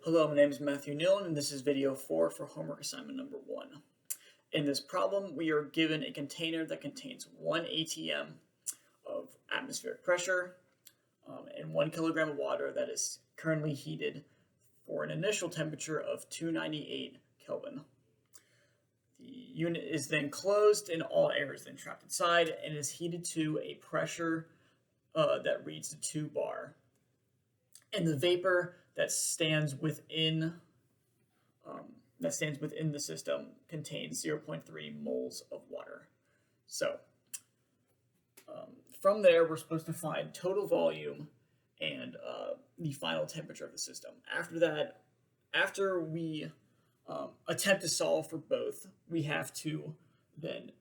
Hello, my name is Matthew Nillen, and this is video 4 for homework assignment number 1. In this problem, we are given a container that contains 1 atm of atmospheric pressure and 1 kilogram of water that is currently heated for an initial temperature of 298 Kelvin. The unit is then closed and all air is then trapped inside and is heated to a pressure that reads the 2 bar. And the vapor that stands within the system contains 0.3 moles of water. So from there, we're supposed to find total volume and the final temperature of the system. After that, after we attempt to solve for both, we have to then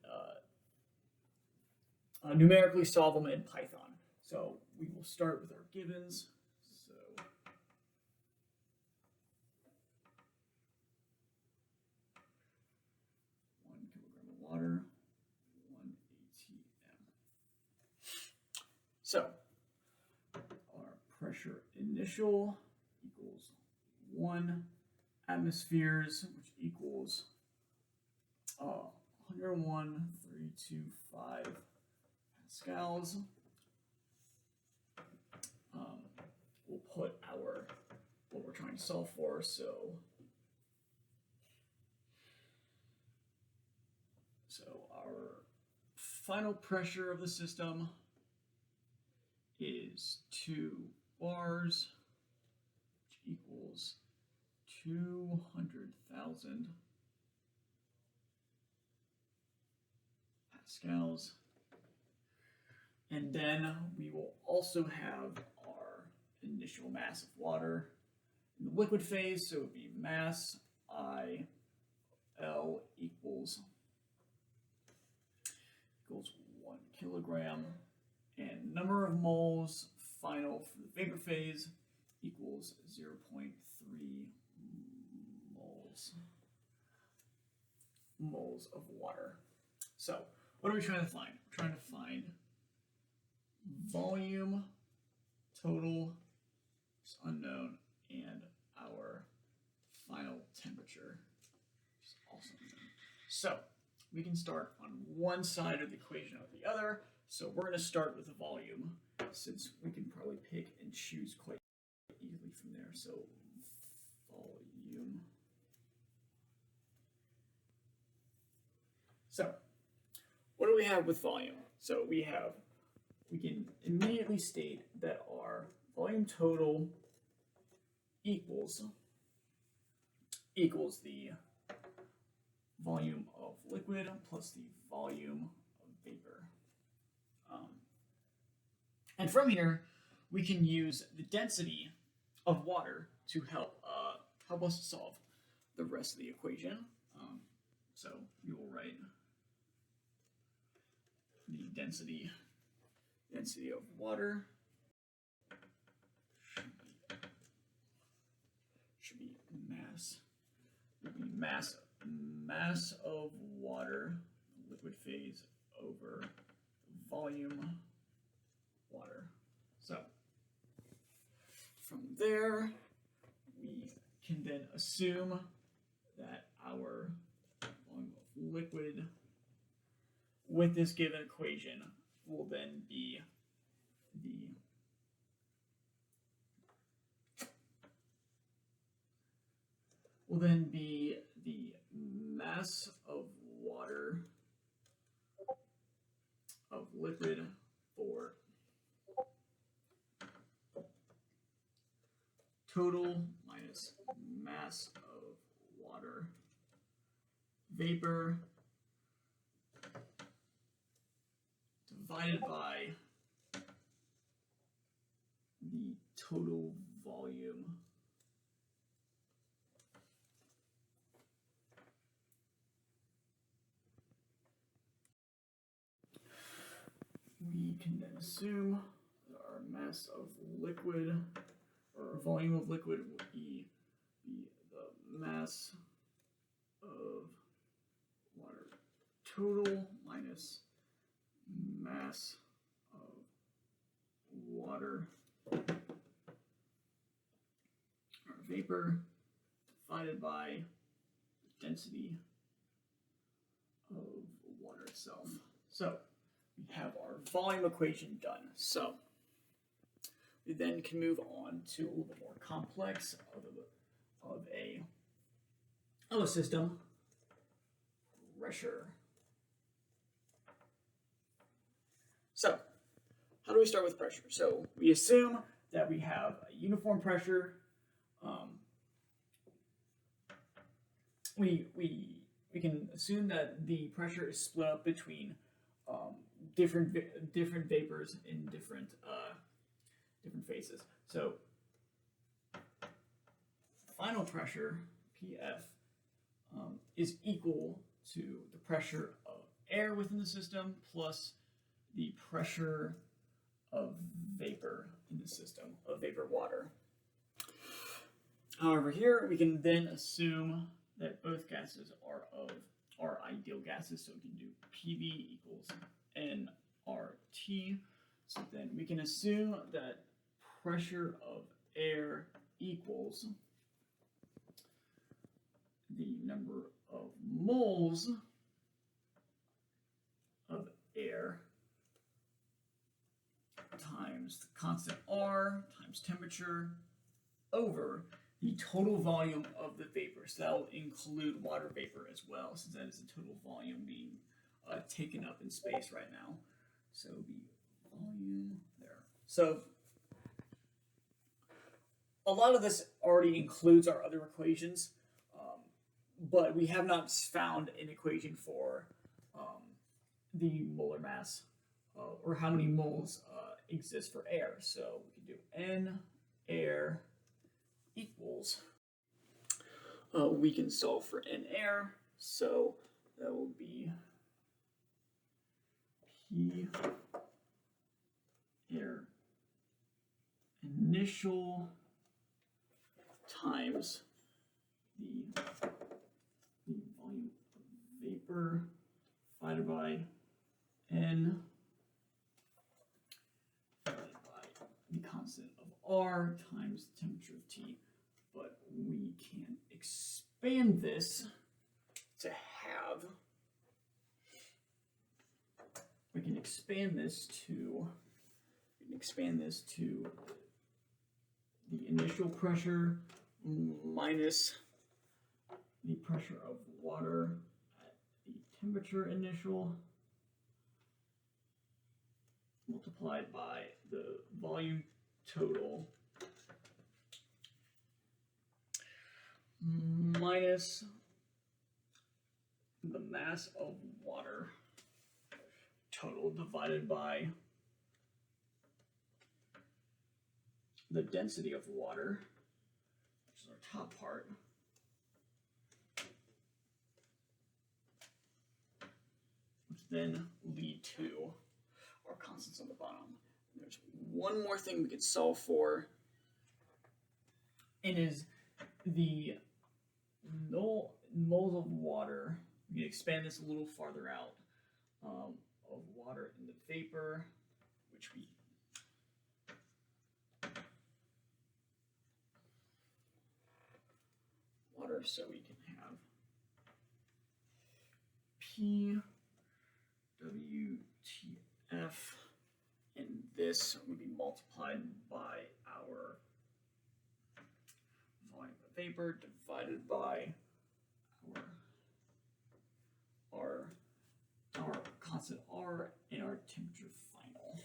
numerically solve them in Python. So we will start with our givens. So 1 kilogram of water, 1 atm. So our pressure initial equals 1 atmospheres, which equals 101,325 pascals. We'll put what we're trying to solve for. So our final pressure of the system is 2 bars, which equals 200,000 pascals. And then we will also have our initial mass of water in the liquid phase, so it would be mass I L equals 1 kilogram, and number of moles final for the vapor phase equals 0.3 moles of water. So what are we trying to find? We're trying to find volume, total is unknown, and our final temperature is also unknown. So we can start on one side of the equation or the other. So we're going to start with the volume, since we can probably pick and choose quite easily from there. So volume. So what do we have with volume? So we can immediately state that our volume total equals the volume of liquid plus the volume of vapor. And from here, we can use the density of water to help us solve the rest of the equation. So we will write the density of water should be mass. Would be mass of water, liquid phase, over volume water. So from there, we can then assume that our volume of liquid with this given equation will then be the mass of water of liquid for total minus mass of water vapor divided by the total volume we can then assume that our mass of liquid or volume of liquid will be the mass of water total minus mass of water or vapor divided by density of water itself. So we have our volume equation done. So we then can move on to a little bit more complex of a system, pressure. So how do we start with pressure? So we assume that we have a uniform pressure. We can assume that the pressure is split up between different vapors in different phases. So final pressure PF is equal to the pressure of air within the system plus the pressure of vapor in the system, of vapor water. However, here we can then assume that both gases are ideal gases, so we can do PV equals nRT. So then we can assume that pressure of air equals the number of moles of air times the constant R times temperature over the total volume of the vapor. So that will include water vapor as well, since that is the total volume being taken up in space right now. So the volume there. So a lot of this already includes our other equations, but we have not found an equation for the molar mass or how many moles exist for air. So we can do N air equals, we can solve for N air, so that will be P air initial times the volume of vapor divided by N divided by the constant of R times the temperature of T. But we can expand this to have, we can expand this to the initial pressure minus the pressure of water at the temperature initial multiplied by the volume total minus the mass of water total divided by the density of water, which is our top part, which then lead to our constants on the bottom. And there's one more thing we could solve for. It is the moles of water. We can expand this a little farther out, of water in the vapor, which we water, so we can have P WTF, and this will be multiplied by our volume of vapor divided by our constant R and our temperature final.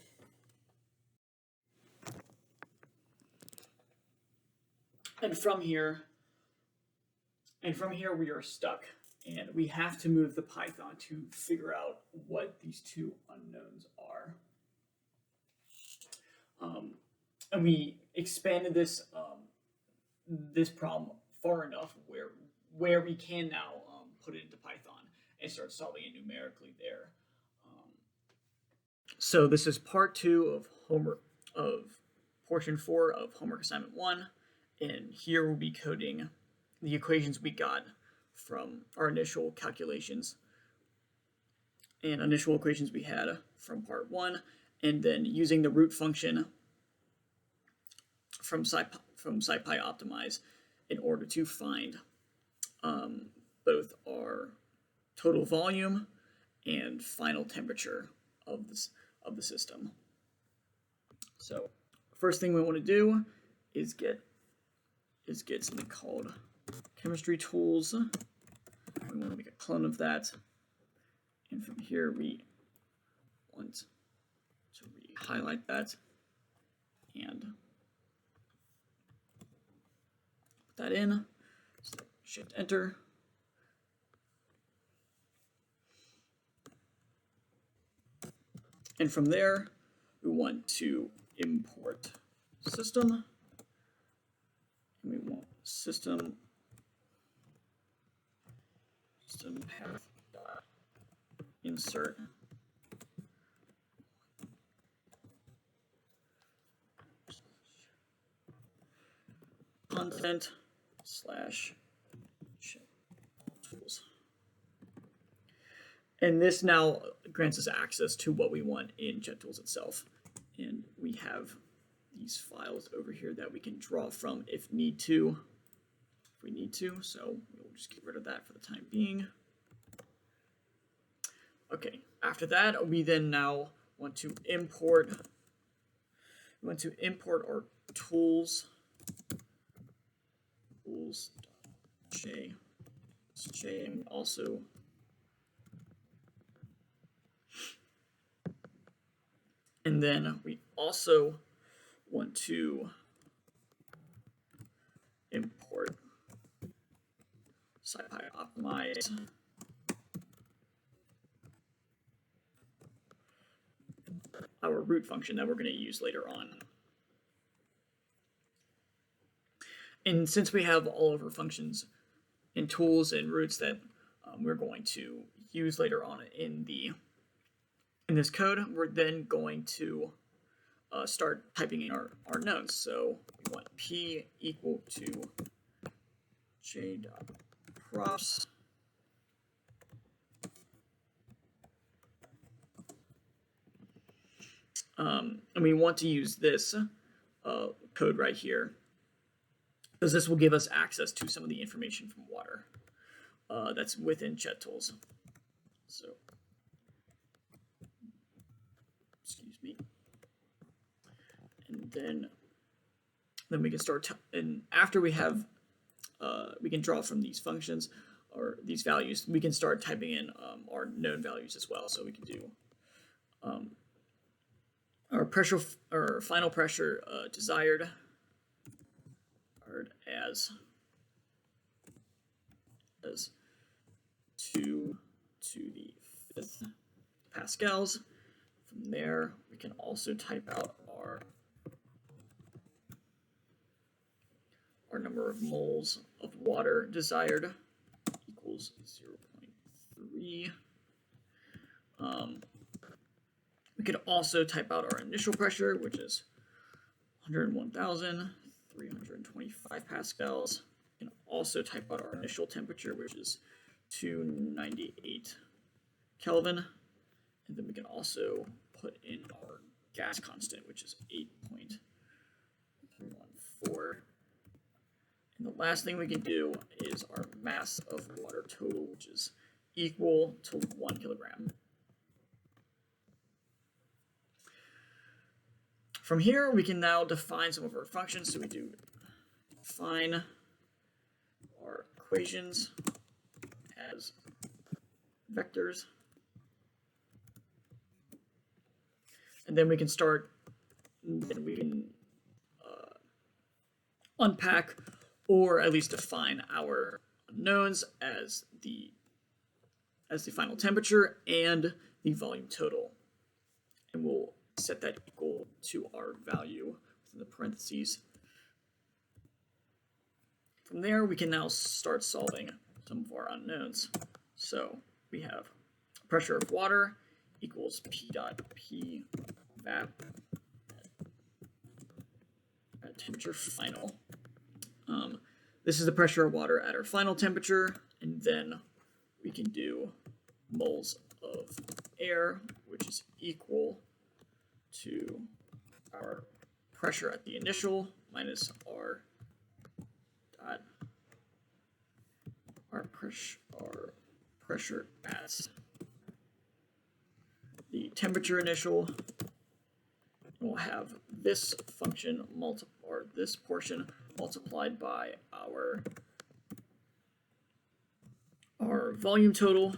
And from here we are stuck, and we have to move the Python to figure out what these two unknowns are. And we expanded this this problem far enough where we can now put it into Python and start solving it numerically there. So this is part 2 of portion 4 of homework assignment 1, and here we'll be coding the equations we got from our initial calculations and initial equations we had from part 1, and then using the root function from SciPy Optimize in order to find both our total volume and final temperature of the system. So first thing we want to do is get something called chemistry tools. We want to make a clone of that, and from here we want to re-highlight that and put that in. So Shift Enter. And from there, we want to import system. And we want system path dot insert content slash tools. And this now grants us access to what we want in JetTools itself. And we have these files over here that we can draw from if we need to. So we'll just get rid of that for the time being. Okay, after that, we then now want to import. We want to import our tools. Tools.j. And also and then we also want to import SciPy optimize our root function that we're going to use later on. And since we have all of our functions in tools and roots that we're going to use later on in this code, we're then going to start typing in our knowns. So we want p equal to j.props and we want to use this code right here because this will give us access to some of the information from water that's within JetTools. So, excuse me. And then we can start, and after we have, we can draw from these functions or these values, we can start typing in our known values as well. So we can do our pressure, our final pressure desired as 2 to the 5th pascals. From there, we can also type out our number of moles of water desired equals 0.3. We could also type out our initial pressure, which is 101,325 pascals. We can also type out our initial temperature, which is 298 Kelvin. And then we can also put in our gas constant, which is 8.314. And the last thing we can do is our mass of water total, which is equal to 1 kilogram. From here, we can now define some of our functions. So we do define our equations as vectors. And then we can start, and we can unpack or at least define our knowns as the final temperature and the volume total. And we'll set that equal to our value within the parentheses. From there, we can now start solving some of our unknowns. So we have pressure of water equals P dot P vap at temperature final. This is the pressure of water at our final temperature, and then we can do moles of air, which is equal to our pressure at the initial minus our our pressure at the temperature initial. We'll have this function or this portion multiplied by our volume total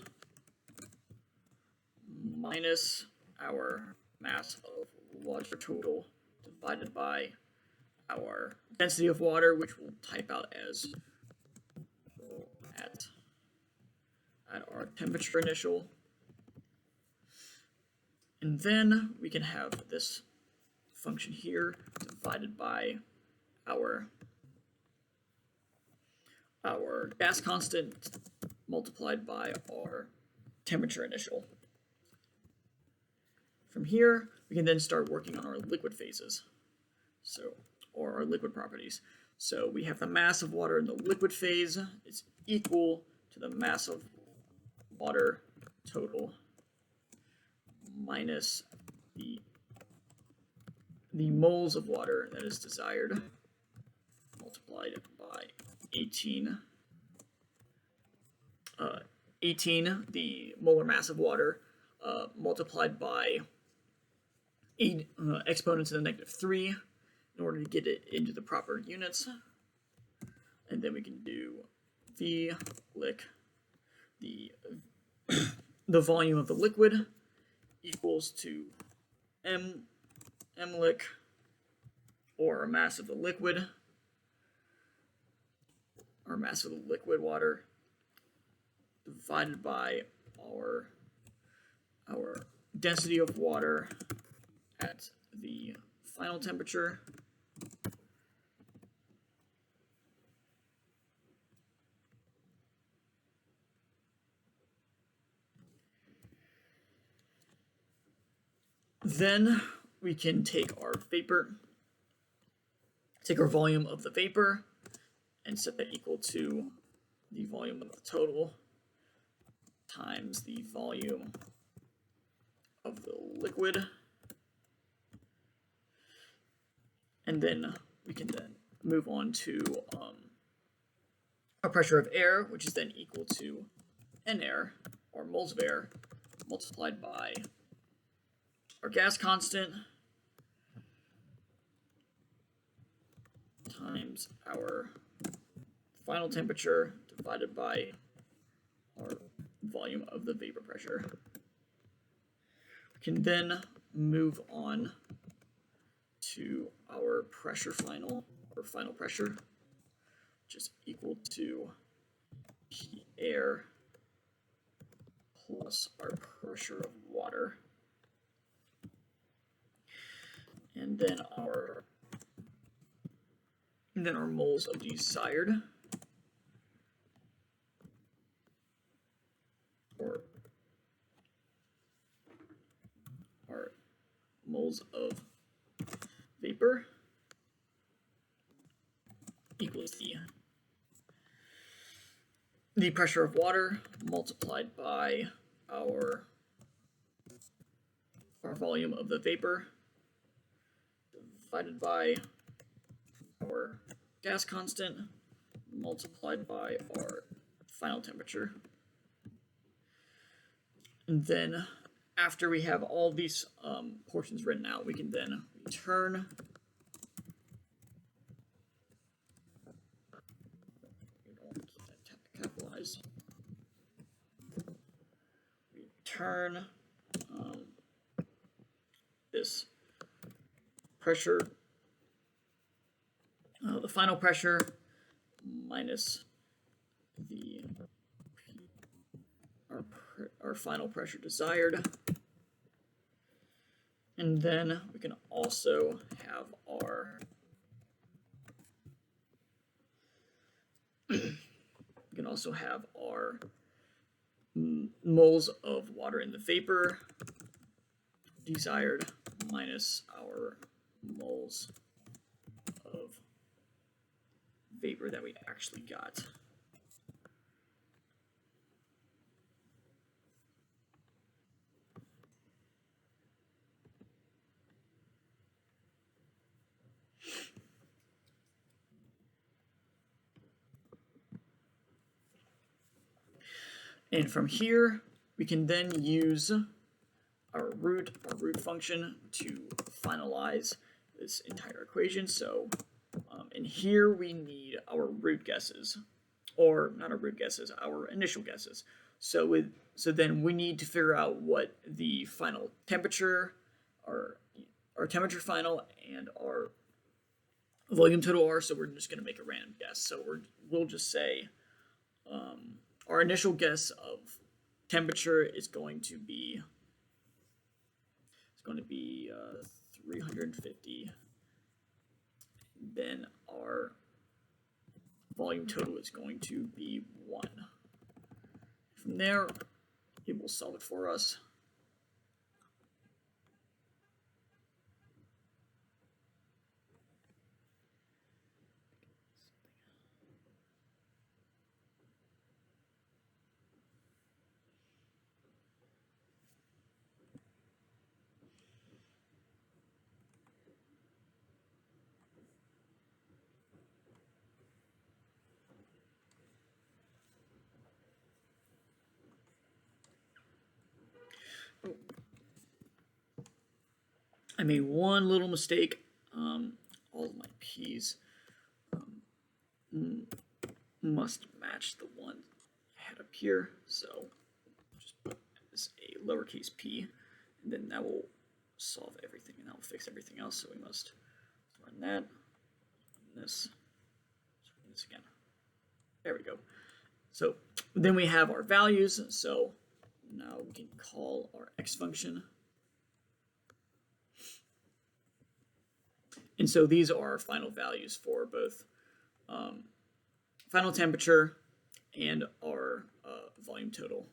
minus our mass of water total divided by our density of water, which we'll type out as at our temperature initial. And then we can have this function here divided by our gas constant multiplied by our temperature initial. From here, we can then start working on our liquid phases, or our liquid properties. So we have the mass of water in the liquid phase is equal to the mass of water total minus the moles of water that is desired multiplied by 18, the molar mass of water, multiplied by exponent to the -3 in order to get it into the proper units. And then we can do V lick, the volume of the liquid equals to M lick, or mass of the liquid, or mass of the liquid water, divided by our density of water at the final temperature. Then we can take our volume of the vapor and set that equal to the volume of the total times the volume of the liquid. And then we can then move on to our pressure of air, which is then equal to N air, or moles of air, multiplied by our gas constant times our final temperature divided by our volume of the vapor pressure. We can then move on to our final pressure, which is equal to P air plus our pressure of water. And then our moles of desired, or our moles of vapor, equals the pressure of water multiplied by our volume of the vapor divided by our gas constant multiplied by our final temperature. And then after we have all these portions written out, we can then return this pressure, the final pressure minus our final pressure desired. And then we can also have our moles of water in the vapor desired minus our moles of vapor that we actually got. And from here, we can then use our root function to finalize this entire equation. So in here we need our root guesses, or not our root guesses, our initial guesses. So then we need to figure out what the final temperature, our temperature final, and our volume total are. So we're just going to make a random guess. So we'll just say our initial guess of temperature is going to be 350. Then our volume total is going to be 1. From there, it will solve it for us. I made one little mistake. All of my P's must match the one I had up here. So just put as a lowercase p, and then that will solve everything, and that will fix everything else. So we must run that, run this again. There we go. So then we have our values. So now we can call our x function. And so these are our final values for both final temperature and our volume total.